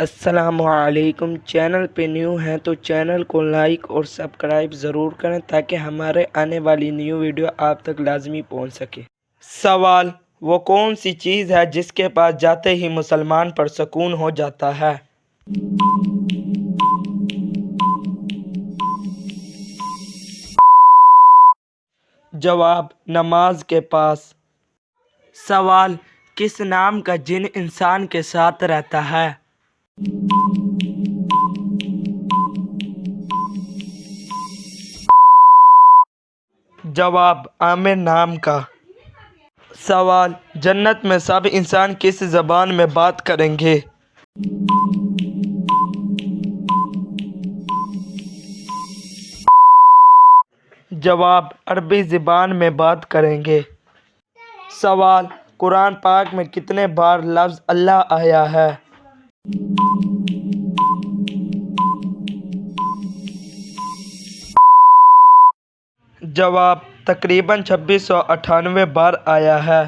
السلام علیکم۔ چینل پہ نیو ہیں تو چینل کو لائک اور سبسکرائب ضرور کریں تاکہ ہمارے آنے والی نیو ویڈیو آپ تک لازمی پہنچ سکے۔ سوال: وہ کون سی چیز ہے جس کے پاس جاتے ہی مسلمان پر سکون ہو جاتا ہے؟ جواب: نماز کے پاس۔ سوال: کس نام کا جن انسان کے ساتھ رہتا ہے؟ جواب: عامر نام کا۔ سوال: جنت میں سب انسان کس زبان میں بات کریں گے؟ جواب: عربی زبان میں بات کریں گے۔ سوال: قرآن پاک میں کتنے بار لفظ اللہ آیا ہے؟ جواب: تقریباً 2698 بار آیا ہے۔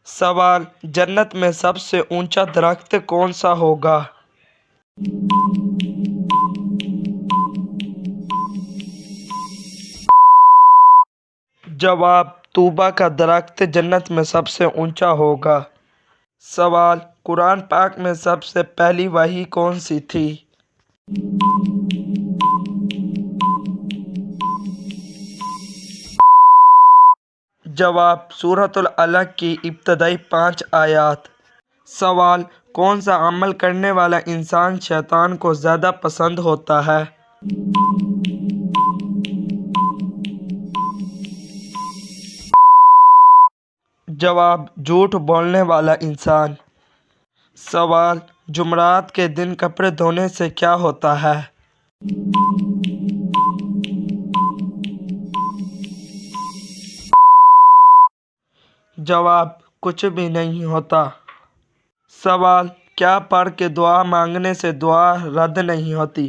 سوال: جنت میں سب سے اونچا درخت کون سا ہوگا؟ جواب: طوبیٰ کا درخت جنت میں سب سے اونچا ہوگا۔ سوال: قرآن پاک میں سب سے پہلی وحی کون سی تھی؟ جواب: سورۃ العلق کی ابتدائی 5 آیات۔ سوال: کون سا عمل کرنے والا انسان شیطان کو زیادہ پسند ہوتا ہے؟ جواب: جھوٹ بولنے والا انسان۔ سوال: جمعرات کے دن کپڑے دھونے سے کیا ہوتا ہے؟ جواب: کچھ بھی نہیں ہوتا۔ سوال: کیا پڑھ کے دعا مانگنے سے دعا رد نہیں ہوتی؟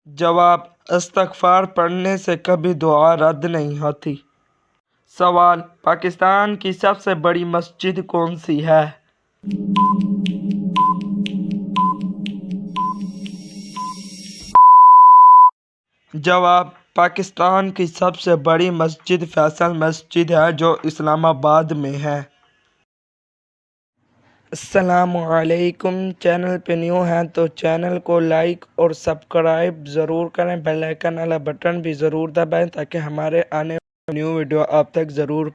جواب: استغفار پڑھنے سے کبھی دعا رد نہیں ہوتی۔ سوال: پاکستان کی سب سے بڑی مسجد کون سی ہے؟ جواب: پاکستان کی سب سے بڑی مسجد فیصل مسجد ہے جو اسلام آباد میں ہے۔ السلام علیکم۔ چینل پہ نیو ہیں تو چینل کو لائک اور سبسکرائب ضرور کریں، بیل آئیکن والا بٹن بھی ضرور دبائیں تاکہ ہمارے آنے والی نیو ویڈیو آپ تک ضرور